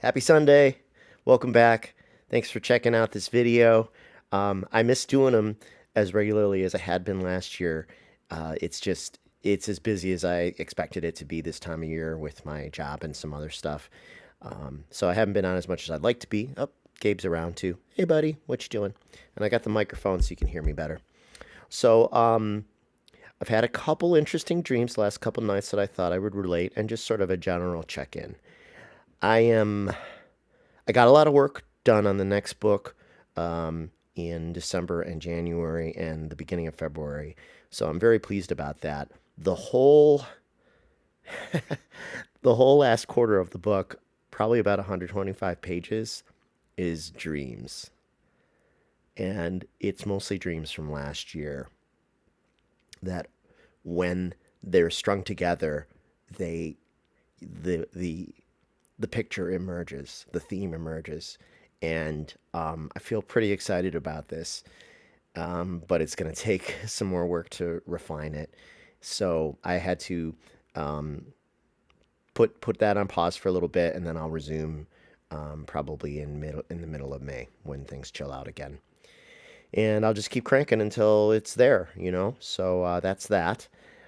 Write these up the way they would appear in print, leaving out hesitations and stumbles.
Happy Sunday. Welcome back. Thanks for checking out this video. I miss doing them as regularly as I had been last year. It's as busy as I expected it to be this time of year with my job and some other stuff. So I haven't been on as much as I'd like to be. Oh, Gabe's around too. Hey, buddy, what you doing? And I got the microphone so you can hear me better. So I've had a couple interesting dreams the last couple nights that I thought I would relate and just sort of a general check-in. I am I got a lot of work done on the next book in December and January and the beginning of February. So I'm very pleased about that. The whole the whole last quarter of the book, probably about 125 pages, is dreams. And it's mostly dreams from last year that when they're strung together, they the the picture emerges, the theme emerges, and I feel pretty excited about this. But it's going to take some more work to refine it. So I had to um, put that on pause for a little bit, and then I'll resume probably in the middle of May when things chill out again. And I'll just keep cranking until it's there, you know. So that's that.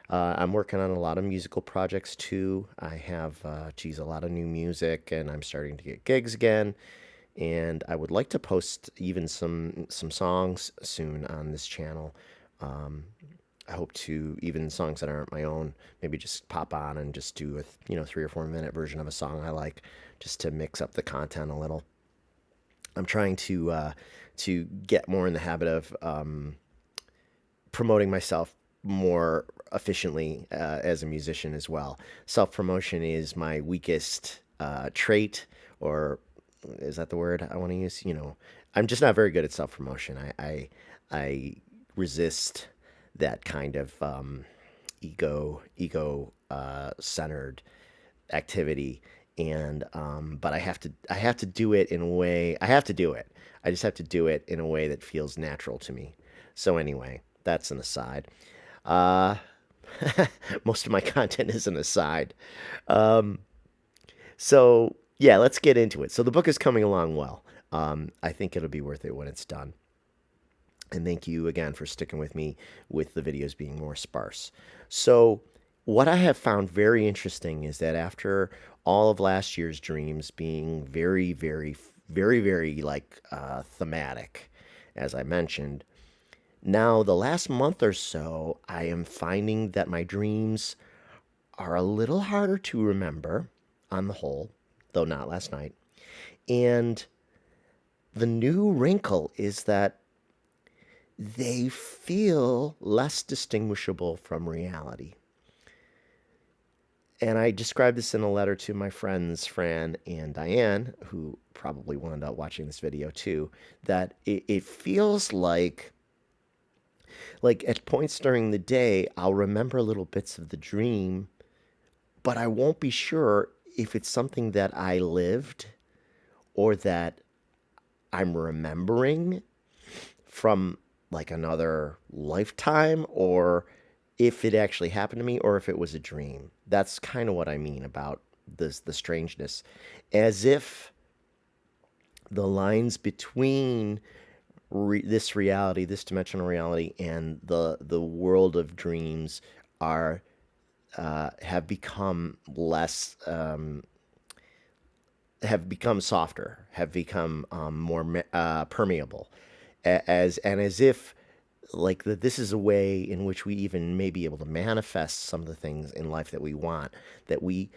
I'm working on a lot of musical projects too. I have, a lot of new music, and I'm starting to get gigs again. And I would like to post even some songs soon on this channel. Um, I hope to even songs that aren't my own, maybe just pop on and just do a 3 or 4 minute version of a song I like, just to mix up the content a little. I'm trying to get more in the habit of promoting myself more efficiently as a musician as well. Self promotion is my weakest trait, or is that the word I want to use? I'm just not very good at self promotion. I resist that kind of ego centered activity, and but I have to do it in a way. I have to do it. I just have to do it in a way that feels natural to me. So anyway, that's an aside. Uh, Most of my content is an aside. Um, so yeah, let's get into it. So the book is coming along well. I think it'll be worth it when it's done. And thank you again for sticking with me with the videos being more sparse. So, what I have found very interesting is that after all of last year's dreams being very, very, very, very thematic, as I mentioned, now the last month or so, I am finding that my dreams are a little harder to remember on the whole, though not last night. And the new wrinkle is that they feel less distinguishable from reality. And I described this in a letter to my friends, Fran and Diane, who probably will end up watching this video too, that it feels like at points during the day, I'll remember little bits of the dream, but I won't be sure if it's something that I lived or that I'm remembering from like another lifetime, or if it actually happened to me, or if it was a dream. That's kind of what I mean about the strangeness. As if the lines between this reality, this dimensional reality, and the world of dreams are have become less, have become softer, have become more permeable, as if like that this is a way in which we even may be able to manifest some of the things in life that we want, that we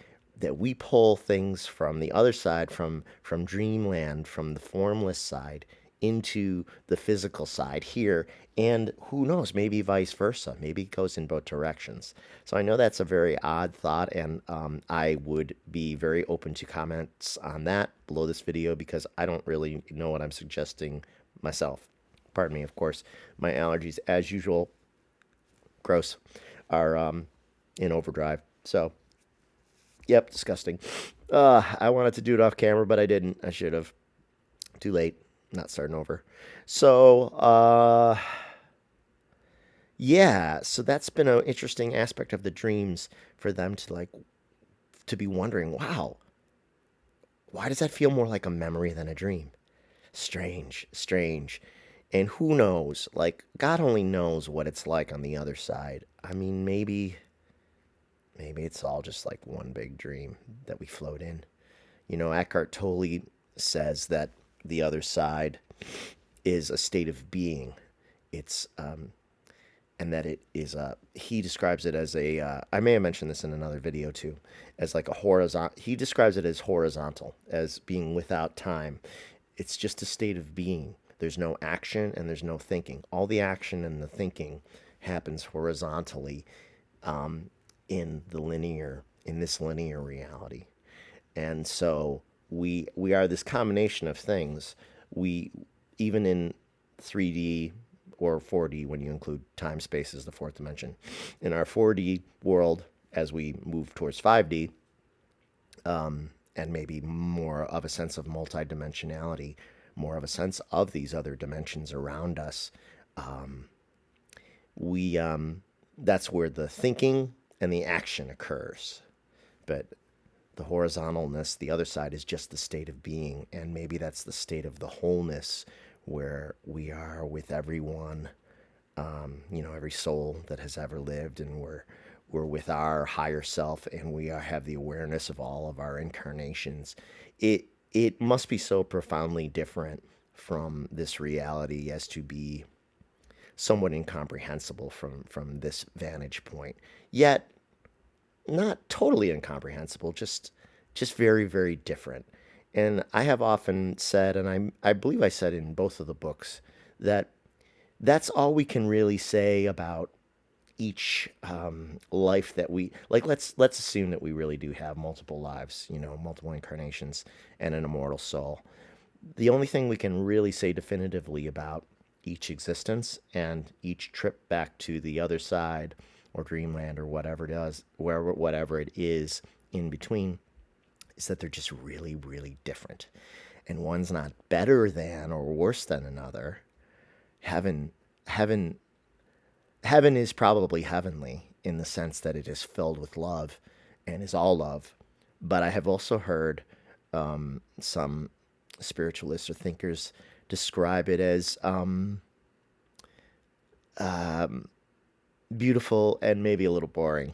pull things from the other side, from dreamland, from the formless side into the physical side here, and who knows, maybe vice versa, maybe it goes in both directions. So I know that's a very odd thought, and I would be very open to comments on that below this video, because I don't really know what I'm suggesting myself. Pardon me, of course. My allergies, as usual, gross, are in overdrive. So, yep, disgusting. I wanted to do it off camera, but I didn't. I should have. Too late. Not starting over. So, yeah. So that's been an interesting aspect of the dreams for them to to be wondering, wow, why does that feel more like a memory than a dream? Strange, strange. And who knows? Like, God only knows what it's like on the other side. I mean, maybe it's all just like one big dream that we float in. Eckhart Tolle says that the other side is a state of being. It's and that it is he describes it as a I may have mentioned this in another video too, as like a horizontal. He describes it as horizontal, as being without time. It's just a state of being. There's no action and there's no thinking. All the action and the thinking happens horizontally, in this linear reality. And so we are this combination of things. We, even in 3D or 4D, when you include time space as the fourth dimension, in our 4D world, as we move towards 5D, and maybe more of a sense of multidimensionality, more of a sense of these other dimensions around us, we that's where the thinking and the action occurs. But the horizontalness, the other side, is just the state of being, and maybe that's the state of the wholeness, where we are with everyone, every soul that has ever lived, and we're with our higher self, and have the awareness of all of our incarnations. It must be so profoundly different from this reality as to be somewhat incomprehensible from this vantage point. Yet not totally incomprehensible, just very, very different. And I have often said, and I believe I said in both of the books, that that's all we can really say about each life that we like. Let's assume that we really do have multiple lives, multiple incarnations, and an immortal soul. The only thing we can really say definitively about each existence and each trip back to the other side or dreamland or whatever it is in between, is that they're just really, really different. And one's not better than or worse than another. Heaven, heaven, heaven is probably heavenly in the sense that it is filled with love and is all love. But I have also heard some spiritualists or thinkers describe it as beautiful and maybe a little boring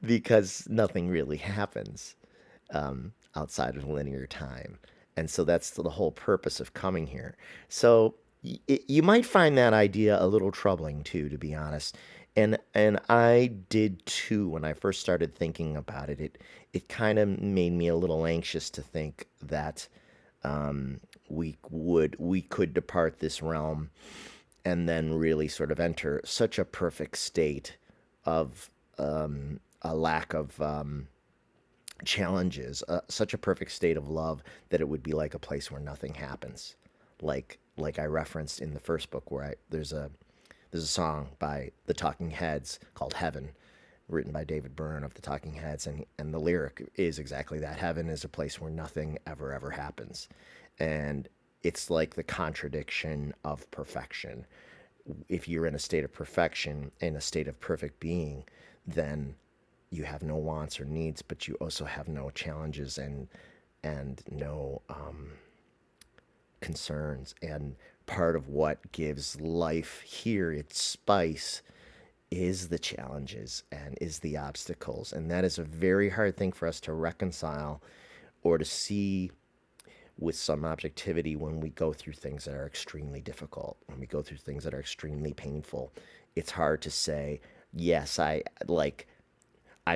because nothing really happens outside of linear time. And so that's the whole purpose of coming here. So you might find that idea a little troubling too, to be honest. And I did too when I first started thinking about it. It kind of made me a little anxious to think that we could depart this realm and then really sort of enter such a perfect state of a lack of challenges, such a perfect state of love that it would be like a place where nothing happens, like I referenced in the first book, where there's a song by the Talking Heads called Heaven, written by David Byrne of the Talking Heads, and the lyric is exactly that. Heaven is a place where nothing ever happens. And it's like the contradiction of perfection. If you're in a state of perfection, in a state of perfect being, then you have no wants or needs, but you also have no challenges and no concerns. And part of what gives life here its spice is the challenges and is the obstacles. And that is a very hard thing for us to reconcile or to see with some objectivity when we go through things that are extremely difficult, when we go through things that are extremely painful. It's hard to say, yes, I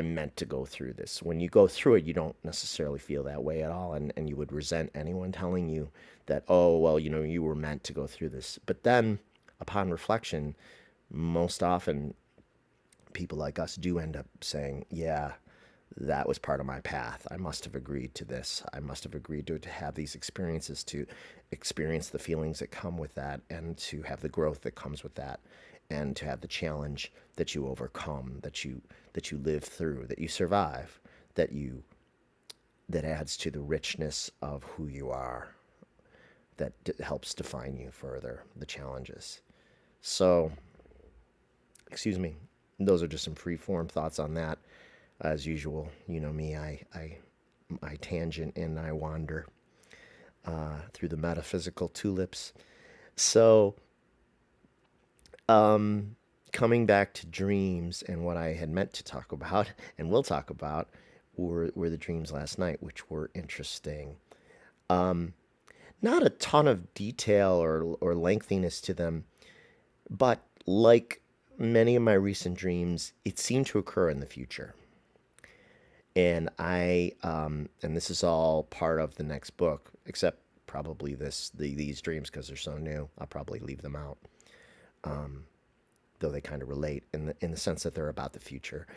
meant to go through this. When you go through it, you don't necessarily feel that way at all. And you would resent anyone telling you that, oh, well, you were meant to go through this. But then upon reflection, most often people like us do end up saying, yeah, that was part of my path. I must have agreed to this. I must have agreed to have these experiences, to experience the feelings that come with that, and to have the growth that comes with that, and to have the challenge that you overcome, that you live through, that you survive, that adds to the richness of who you are, that helps define you further, the challenges. So, excuse me, those are just some free form thoughts on that. As usual, you know me, I I tangent and I wander through the metaphysical tulips. So, coming back to dreams and what I had meant to talk about and will talk about were the dreams last night, which were interesting. Not a ton of detail or lengthiness to them, but like many of my recent dreams, it seemed to occur in the future. And this is all part of the next book, except probably these dreams because they're so new. I'll probably leave them out, though they kind of relate in the sense that they're about the future.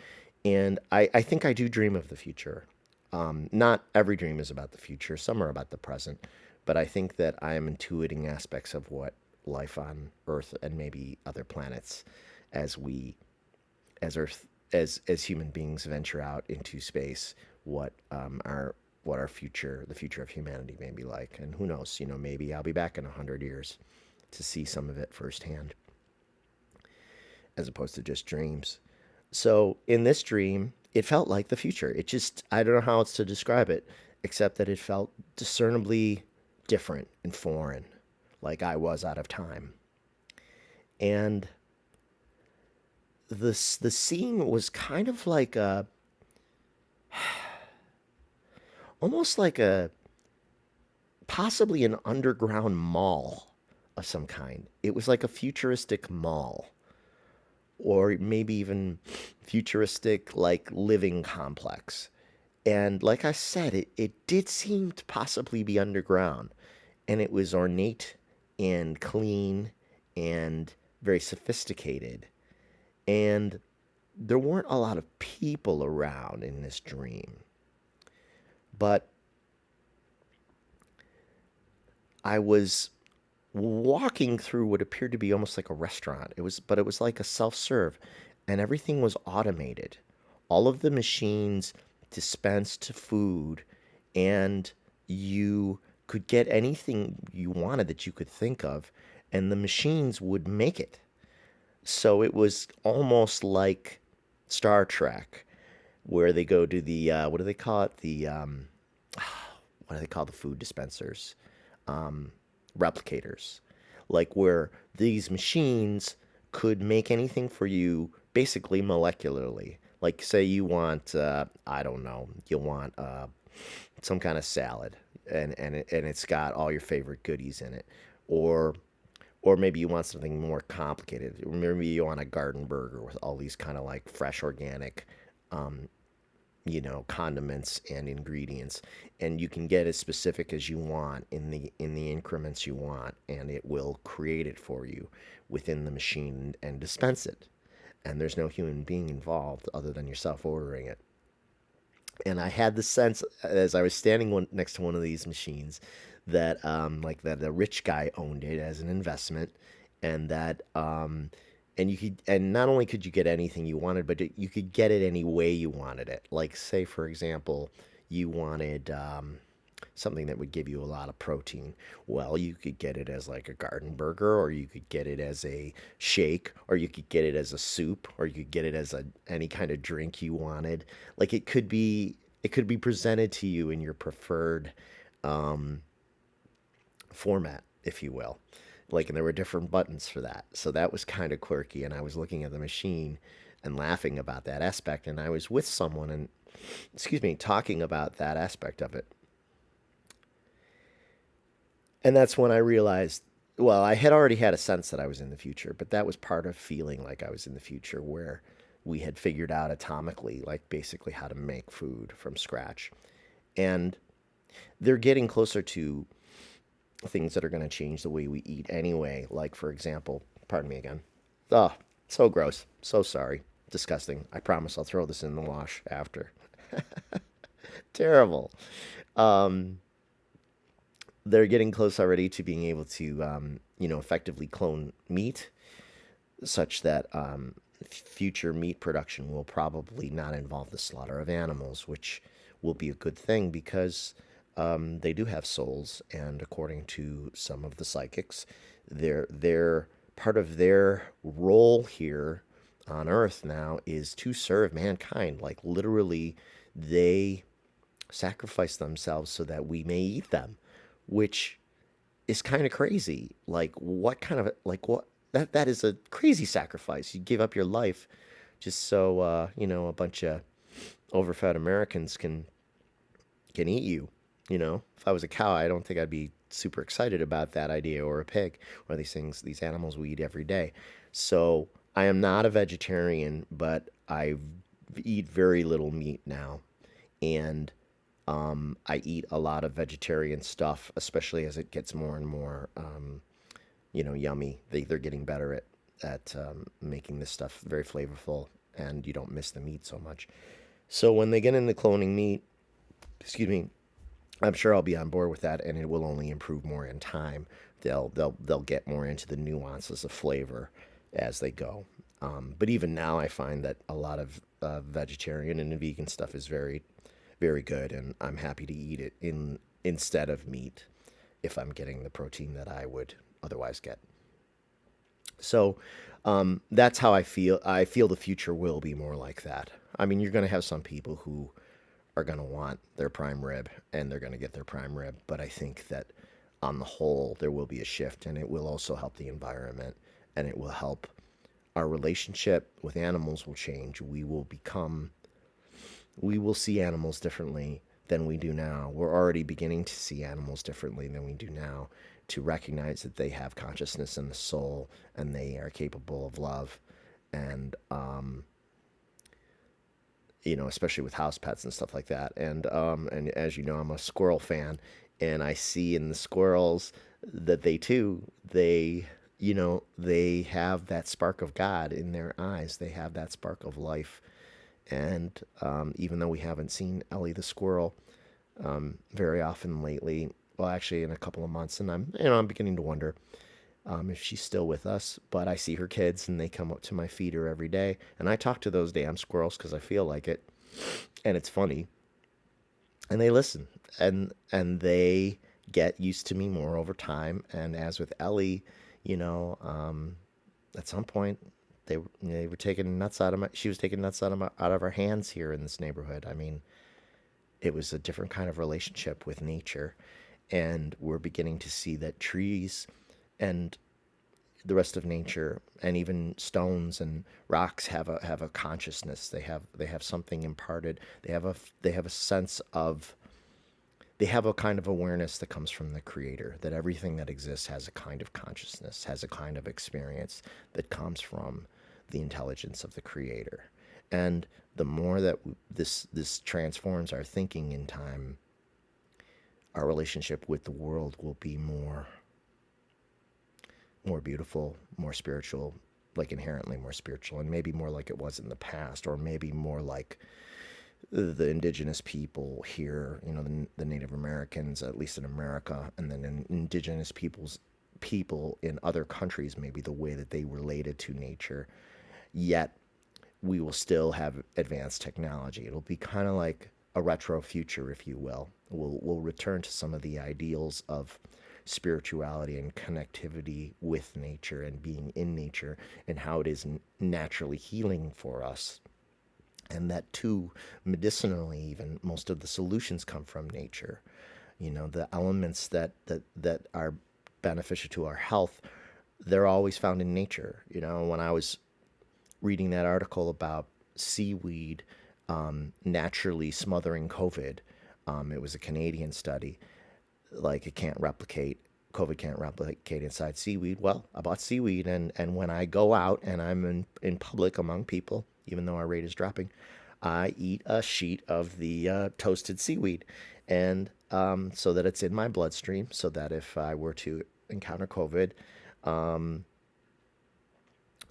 And I think I do dream of the future. Not every dream is about the future. Some are about the present, but I think that I am intuiting aspects of what life on Earth and maybe other planets, as we as Earth as human beings venture out into space, what our future, the future of humanity, may be like. And who knows? Maybe I'll be back in 100 years to see some of it firsthand, as opposed to just dreams. So in this dream, it felt like the future. It just, I don't know how else to describe it, except that it felt discernibly different and foreign, like I was out of time. And the scene was kind of like almost like a possibly an underground mall of some kind. It was like a futuristic mall, or maybe even futuristic like living complex. And like I said, it did seem to possibly be underground. And it was ornate and clean and very sophisticated. And there weren't a lot of people around in this dream. But I was walking through what appeared to be almost like a restaurant. It was like a self-serve, and everything was automated. All of the machines dispensed food, and you could get anything you wanted that you could think of, and the machines would make it. So it was almost like Star Trek, where they go to the what do they call it? What do they call the food dispensers? Replicators, like where these machines could make anything for you basically molecularly. Like, say you want, I don't know, you want some kind of salad, and it's got all your favorite goodies in it, or or maybe you want something more complicated. Maybe you want a garden burger with all these kind of like fresh organic condiments and ingredients, and you can get as specific as you want in the increments you want, and it will create it for you within the machine and dispense it. And there's no human being involved other than yourself ordering it. And I had the sense as I was standing next to one of these machines that like that a rich guy owned it as an investment, and that and you could, and not only could you get anything you wanted, but you could get it any way you wanted it. Like, say for example, you wanted something that would give you a lot of protein. Well, you could get it as like a garden burger, or you could get it as a shake, or you could get it as a soup, or you could get it as any kind of drink you wanted. Like, it could be presented to you in your preferred format, if you will. Like, and there were different buttons for that. So that was kind of quirky. And I was looking at the machine and laughing about that aspect. And I was with someone and, excuse me, talking about that aspect of it. And that's when I realized, well, I had already had a sense that I was in the future, but that was part of feeling like I was in the future, where we had figured out atomically, like basically how to make food from scratch. And they're getting closer to things that are going to change the way we eat anyway. Like, for example, pardon me again. Oh, so gross. So sorry. Disgusting. I promise I'll throw this in the wash after. Terrible. Um, they're getting close already to being able to, effectively clone meat, such that future meat production will probably not involve the slaughter of animals, which will be a good thing because they do have souls, and according to some of the psychics, they're part of their role here on Earth now is to serve mankind. Like, literally, they sacrifice themselves so that we may eat them, which is kind of crazy. Like, what kind of, like, what? That is a crazy sacrifice. You give up your life just so, a bunch of overfed Americans can eat you. If I was a cow, I don't think I'd be super excited about that idea, or a pig, or these things, these animals we eat every day. So I am not a vegetarian, but I eat very little meat now, and I eat a lot of vegetarian stuff, especially as it gets more and more, yummy. They're getting better at making this stuff very flavorful, and you don't miss the meat so much. So when they get into cloning meat, excuse me, I'm sure I'll be on board with that, and it will only improve more in time. They'll get more into the nuances of flavor as they go. But even now, I find that a lot of vegetarian and vegan stuff is very, very good, and I'm happy to eat it instead of meat if I'm getting the protein that I would otherwise get. So that's how I feel. I feel the future will be more like that. I mean, you're going to have some people who are going to want their prime rib, and they're going to get their prime rib. But I think that on the whole, there will be a shift, and it will also help the environment, and it will help our relationship with animals will change. We will see animals differently than we do now. We're already beginning to see animals differently than we do now, to recognize that they have consciousness and a soul, and they are capable of love. And especially with house pets and stuff like that. And as you know, I'm a squirrel fan, and I see in the squirrels that they have that spark of God in their eyes. They have that spark of life. And even though we haven't seen Ellie the squirrel very often lately, well, actually in a couple of months, and I'm beginning to wonder if she's still with us. But I see her kids, and they come up to my feeder every day, and I talk to those damn squirrels because I feel like it, and it's funny, and they listen, and they get used to me more over time. And as with Ellie, you know, um, at some point they were taking nuts out of my she was taking nuts out of our hands here in this neighborhood. I mean, it was a different kind of relationship with nature, and we're beginning to see that trees and the rest of nature, and even stones and rocks, have a consciousness. They have something imparted. They have a sense of they have a kind of awareness that comes from the creator, that everything that exists has a kind of consciousness, has a kind of experience that comes from the intelligence of the creator. And the more that this transforms our thinking in time, our relationship with the world will be more beautiful, more spiritual, like inherently more spiritual, and maybe more like it was in the past, or maybe more like the indigenous people here, the Native Americans, at least in America, and then indigenous people in other countries, maybe the way that they related to nature. Yet we will still have advanced technology. It'll be kind of like a retro future, if you will. We'll return to some of the ideals of spirituality and connectivity with nature and being in nature, and how it is naturally healing for us. And that too, medicinally, even most of the solutions come from nature. The elements that are beneficial to our health, they're always found in nature. When I was reading that article about seaweed naturally smothering COVID, it was a Canadian study. Like, it can't replicate COVID can't replicate inside seaweed. Well, I bought seaweed, and when I go out and I'm in public among people, even though our rate is dropping, I eat a sheet of the toasted seaweed, and so that it's in my bloodstream, so that if I were to encounter COVID,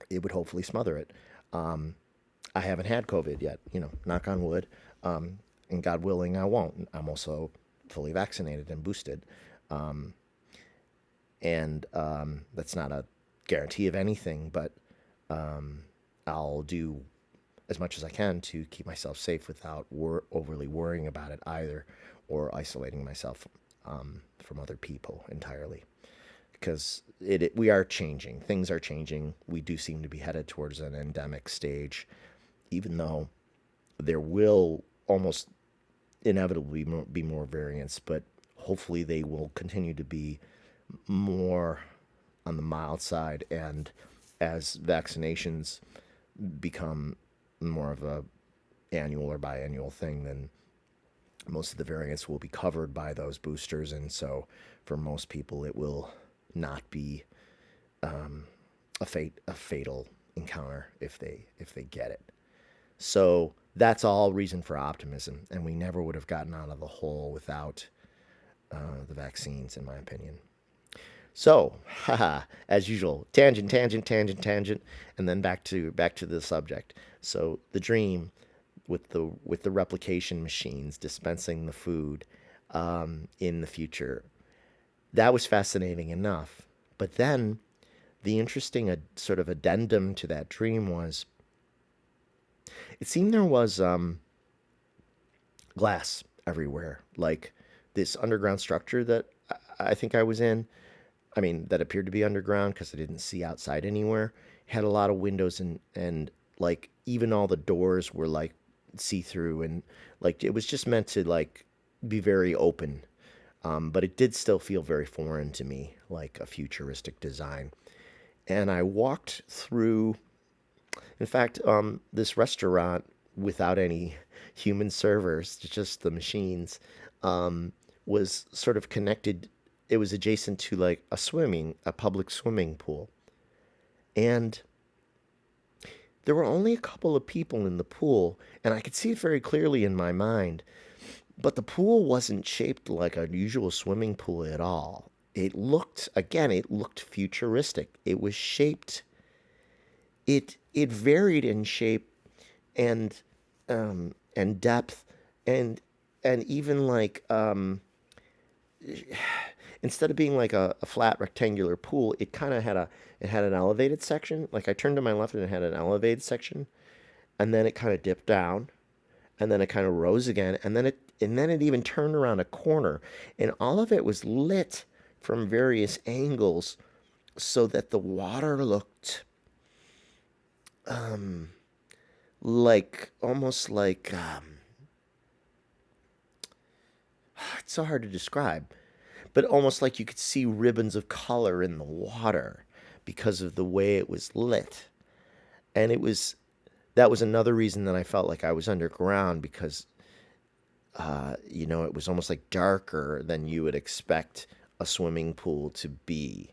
it would hopefully smother it. I haven't had COVID yet, knock on wood, and God willing, I won't. I'm also fully vaccinated and boosted. And that's not a guarantee of anything, but I'll do as much as I can to keep myself safe without overly worrying about it either, or isolating myself from other people entirely. Because we are changing. Things are changing. We do seem to be headed towards an endemic stage, even though there will almost inevitably be more variants, but hopefully they will continue to be more on the mild side. And as vaccinations become more of a annual or biannual thing, then most of the variants will be covered by those boosters, and so for most people, it will not be a fatal encounter if they get it. So that's all reason for optimism, and we never would have gotten out of the hole without the vaccines, in my opinion. So, haha, as usual, tangent, tangent, tangent, tangent, and then back to the subject. So the dream with the replication machines dispensing the food in the future, that was fascinating enough. But then the interesting sort of addendum to that dream was it seemed there was glass everywhere, like this underground structure that I think I was in. I mean, that appeared to be underground because I didn't see outside anywhere. Had a lot of windows and like even all the doors were like see through and like it was just meant to like be very open. But it did still feel very foreign to me, like a futuristic design. And I walked through, in fact, this restaurant without any human servers, just the machines, was sort of connected. It was adjacent to like a public swimming pool. And there were only a couple of people in the pool, and I could see it very clearly in my mind. But the pool wasn't shaped like a usual swimming pool at all. It looked futuristic. It was shaped, it varied in shape and and depth and even like instead of being like a flat rectangular pool, it kind of had it had an elevated section. Like I turned to my left and it had an elevated section, and then it kind of dipped down, and then it kind of rose again, and then it even turned around a corner, and all of it was lit from various angles, so that the water looked like almost like it's so hard to describe, but almost like you could see ribbons of color in the water because of the way it was lit. And that was another reason that I felt like I was underground because it was almost like darker than you would expect a swimming pool to be,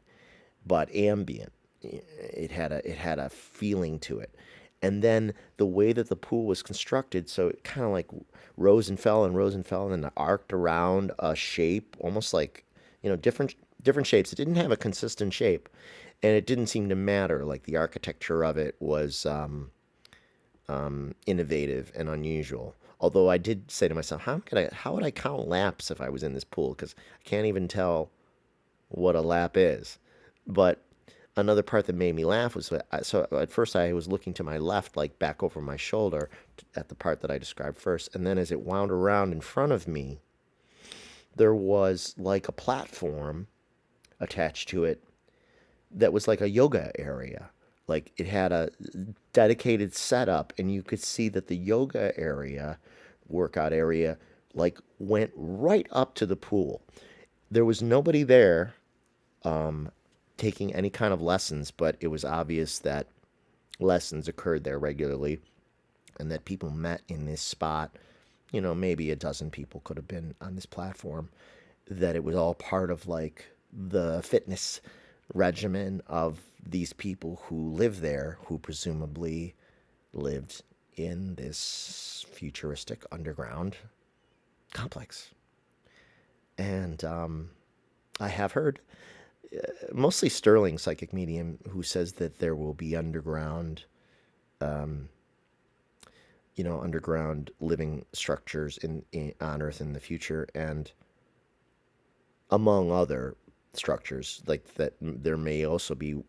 but ambient. It had a feeling to it. And then the way that the pool was constructed, so it kind of like rose and fell and rose and fell and then arced around a shape, almost like different shapes. It didn't have a consistent shape, and it didn't seem to matter. Like the architecture of it was innovative and unusual. Although I did say to myself, how would I count laps if I was in this pool? Because I can't even tell what a lap is. But another part that made me laugh was so at first I was looking to my left, like back over my shoulder at the part that I described first. And then as it wound around in front of me, there was like a platform attached to it that was like a yoga area. Like it had a dedicated setup, and you could see that the yoga area, workout area, like went right up to the pool. There was nobody there taking any kind of lessons, but it was obvious that lessons occurred there regularly and that people met in this spot. Maybe a dozen people could have been on this platform, that it was all part of like the fitness regimen of these people who live there, who presumably lived in this futuristic underground complex. And I have heard mostly Sterling, psychic medium, who says that there will be underground living structures on Earth in the future, and among other structures like that, there may also be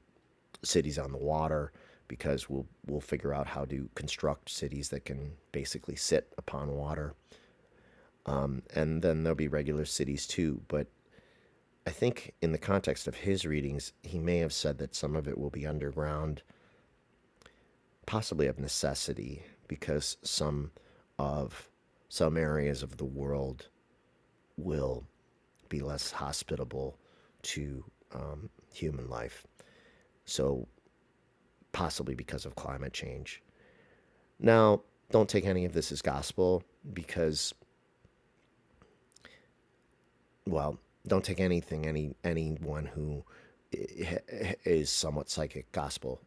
cities on the water because we'll figure out how to construct cities that can basically sit upon water. And then there'll be regular cities too, but I think in the context of his readings, he may have said that some of it will be underground, possibly of necessity, because some of some areas of the world will be less hospitable to human life. So, possibly because of climate change. Now, don't take any of this as gospel because, well, don't take anyone who is somewhat psychic gospel.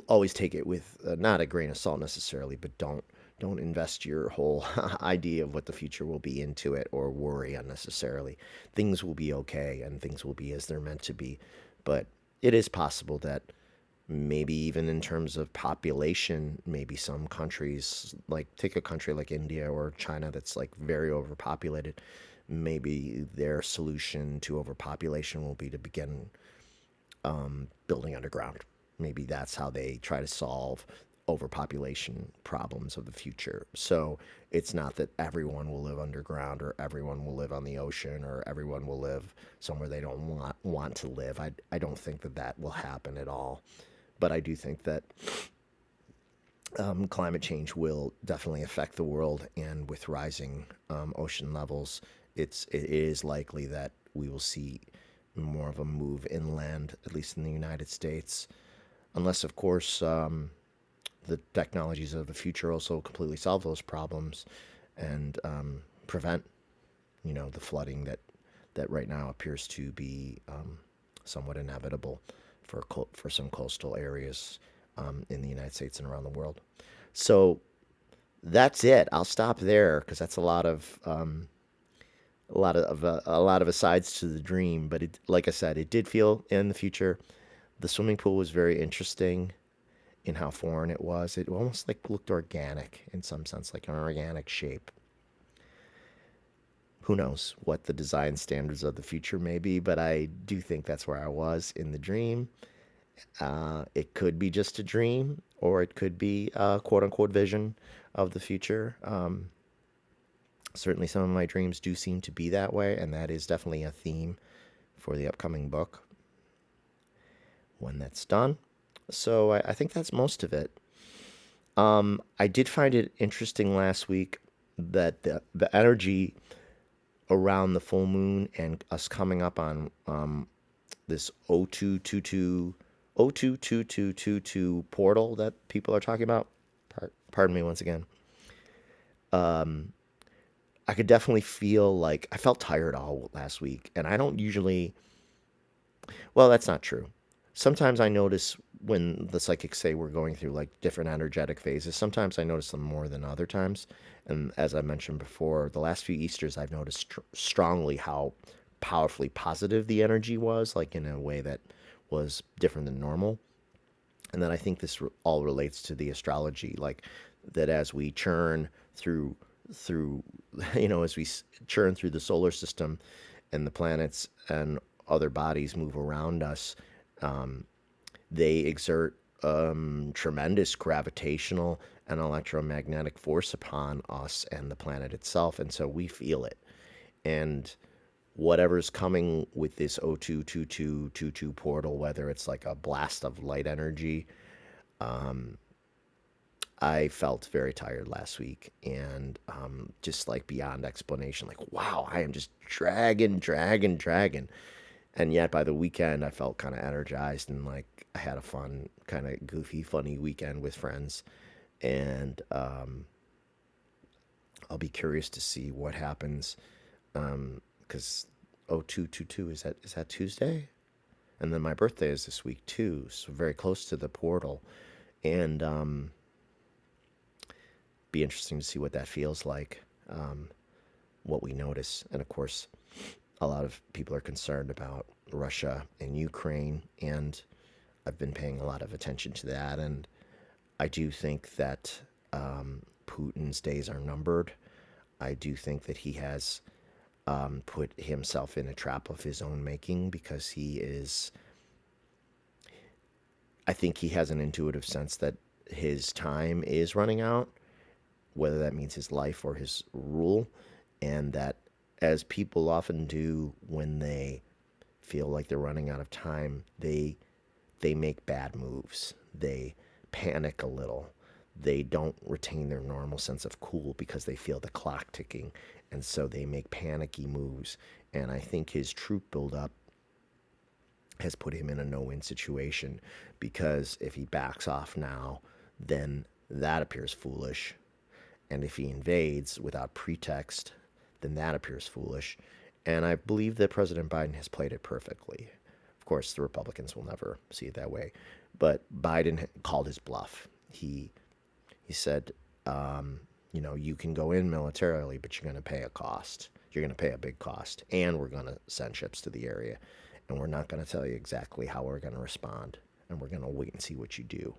Always take it with not a grain of salt necessarily, but don't invest your whole idea of what the future will be into it or worry unnecessarily. Things will be okay and things will be as they're meant to be, but it is possible that maybe even in terms of population, maybe some countries, like take a country like India or China that's like very overpopulated, maybe their solution to overpopulation will be to begin building underground. Maybe that's how they try to solve overpopulation problems of the future. So it's not that everyone will live underground or everyone will live on the ocean or everyone will live somewhere they don't want to live. I don't think that that will happen at all. But I do think that climate change will definitely affect the world, and with rising ocean levels, it is likely that we will see more of a move inland, at least in the United States, unless, of course, the technologies of the future also completely solve those problems and prevent, the flooding that right now appears to be somewhat inevitable for some coastal areas in the United States and around the world. So that's it. I'll stop there because that's a lot of asides to the dream. But like I said, it did feel in the future. The swimming pool was very interesting in how foreign it was. It almost like looked organic in some sense, like an organic shape. Who knows what the design standards of the future may be, but I do think that's where I was in the dream. It could be just a dream, or it could be a quote unquote vision of the future. Certainly, some of my dreams do seem to be that way, and that is definitely a theme for the upcoming book when that's done. So I think that's most of it. I did find it interesting last week that the energy around the full moon and us coming up on this 02222222 portal that people are talking about. Pardon me once again. I could definitely feel like I felt tired all last week, and I don't usually. Well, that's not true. Sometimes I notice when the psychics say we're going through like different energetic phases. Sometimes I notice them more than other times. And as I mentioned before, the last few Easters, I've noticed strongly how powerfully positive the energy was, like in a way that was different than normal. And then I think this all relates to the astrology, like that as we churn through as we churn through the solar system and the planets and other bodies move around us, they exert tremendous gravitational and electromagnetic force upon us and the planet itself, and so we feel it. And whatever's coming with this 022222 portal, whether it's like a blast of light energy, I felt very tired last week and just like beyond explanation. Like, wow, I am just dragging. And yet by the weekend, I felt kind of energized and like I had a fun, kind of goofy, funny weekend with friends. And I'll be curious to see what happens because 0222 is that Tuesday? And then my birthday is this week too, so very close to the portal. And be interesting to see what that feels like, what we notice. And of course, a lot of people are concerned about Russia and Ukraine, and I've been paying a lot of attention to that. And I do think that Putin's days are numbered. I do think that he has put himself in a trap of his own making because I think he has an intuitive sense that his time is running out, whether that means his life or his rule, and that as people often do when they feel like they're running out of time, they make bad moves. They panic a little. they don't retain their normal sense of cool because they feel the clock ticking. And so they make panicky moves. And I think his troop buildup has put him in a no-win situation, because if he backs off now, then that appears foolish. And if he invades without pretext, then that appears foolish. And I believe that President Biden has played it perfectly. Of course, the Republicans will never see it that way. But Biden called his bluff. He said, you can go in militarily, but you're going to pay a cost. You're going to pay a big cost. And we're going to send ships to the area. And we're not going to tell you exactly how we're going to respond. And we're going to wait and see what you do.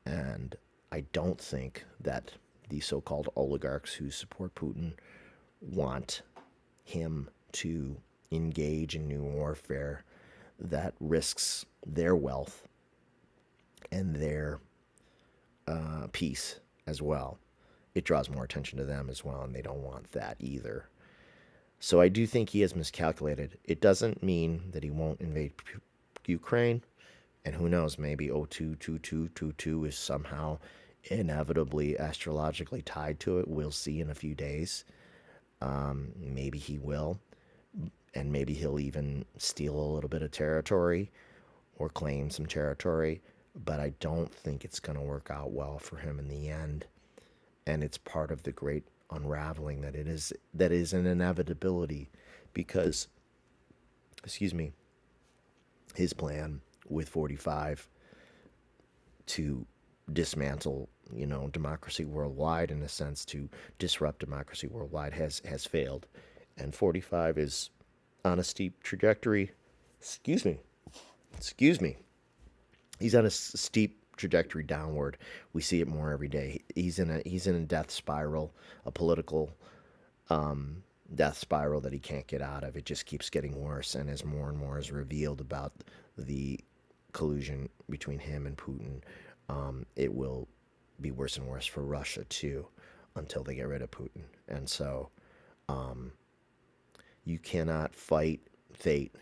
And I don't think that the so-called oligarchs who support Putin want him to engage in new warfare that risks their wealth and their peace as well. It draws more attention to them as well, and they don't want that either. So I do think he has miscalculated. It doesn't mean that he won't invade Ukraine, and who knows, maybe 022222 is somehow inevitably astrologically tied to it. We'll see in a few days. Maybe he will, and maybe he'll even steal a little bit of territory or claim some territory, but I don't think it's going to work out well for him in the end. And it's part of the great unraveling that is an inevitability, because, excuse me, his plan with 45 to dismantle, democracy worldwide, in a sense, to disrupt democracy worldwide, has failed. And 45 is on a steep trajectory. Excuse me. He's on a steep trajectory downward. We see it more every day. He's in a death spiral, a political death spiral that he can't get out of. It just keeps getting worse, and as more and more is revealed about the collusion between him and Putin, it will be worse and worse for Russia too, until they get rid of Putin. And so, you cannot fight fate.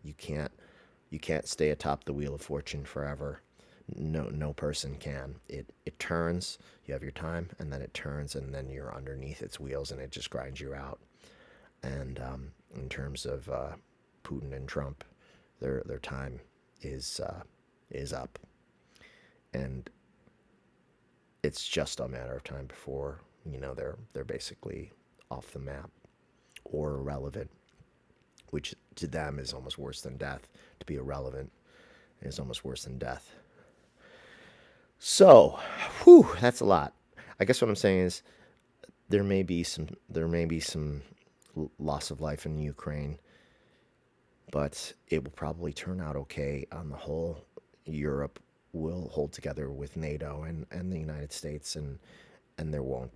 You can't stay atop the wheel of fortune forever. No person can. It turns. You have your time, and then it turns, and then you're underneath its wheels, and it just grinds you out. And in terms of Putin and Trump, their time is up, and it's just a matter of time before they're basically off the map or irrelevant, which to them is almost worse than death. To be irrelevant is almost worse than death. So, that's a lot. I guess what I'm saying is there may be some loss of life in Ukraine, but it will probably turn out okay on the whole. Europe will hold together with NATO and the United States, and there will not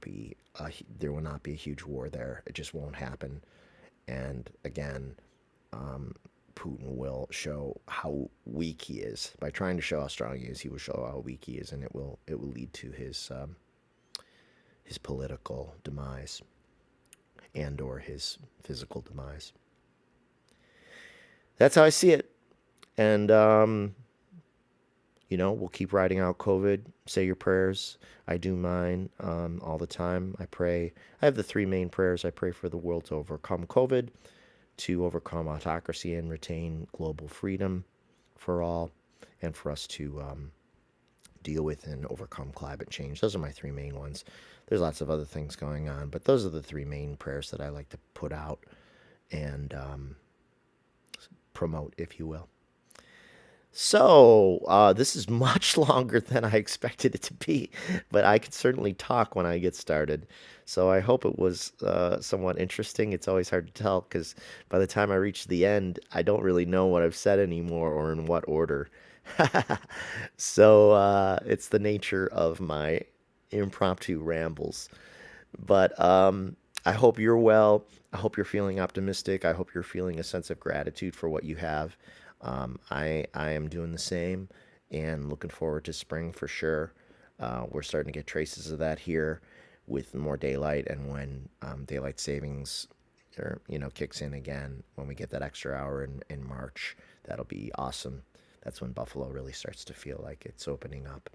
be a huge war there. It just won't happen. And again, Putin will show how weak he is. By trying to show how strong he is, he will show how weak he is, and it will lead to his political demise and or his physical demise. That's how I see it. And we'll keep riding out COVID. Say your prayers. I do mine all the time. I pray. I have the three main prayers. I pray for the world to overcome COVID, to overcome autocracy and retain global freedom for all, and for us to deal with and overcome climate change. Those are my three main ones. There's lots of other things going on, but those are the three main prayers that I like to put out and promote, if you will. So, this is much longer than I expected it to be, but I could certainly talk when I get started. So I hope it was somewhat interesting. It's always hard to tell, because by the time I reach the end, I don't really know what I've said anymore or in what order. So it's the nature of my impromptu rambles. But I hope you're well. I hope you're feeling optimistic. I hope you're feeling a sense of gratitude for what you have. I am doing the same, and looking forward to spring for sure. We're starting to get traces of that here with more daylight, and when daylight savings kicks in again, when we get that extra hour in March, that'll be awesome. That's when Buffalo really starts to feel like it's opening up.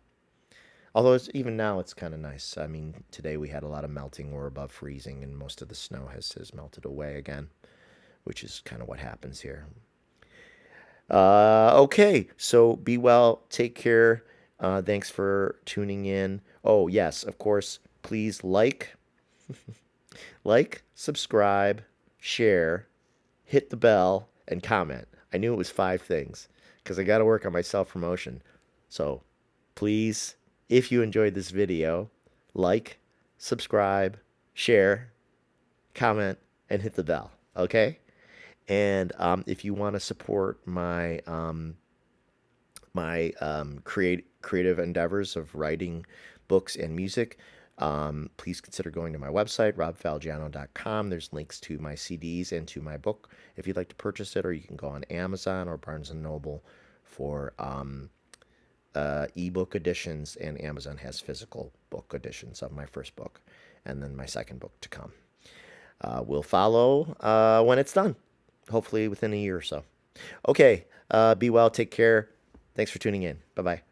Although even now it's kind of nice. I mean, today we had a lot of melting. We're above freezing, and most of the snow has melted away again, which is kind of what happens here. Okay, so be well, take care. Thanks for tuning in. Oh, yes, of course, please subscribe, share, hit the bell, and comment. I knew it was 5 things because I got to work on my self promotion. So please, if you enjoyed this video, like, subscribe, share, comment, and hit the bell. Okay? And if you want to support my creative endeavors of writing books and music, please consider going to my website, robfalgiano.com. There's links to my CDs and to my book if you'd like to purchase it, or you can go on Amazon or Barnes and Noble for ebook editions, and Amazon has physical book editions of my first book and then my second book to come. We'll follow when it's done, hopefully within a year or so. Okay, be well, take care. Thanks for tuning in. Bye bye.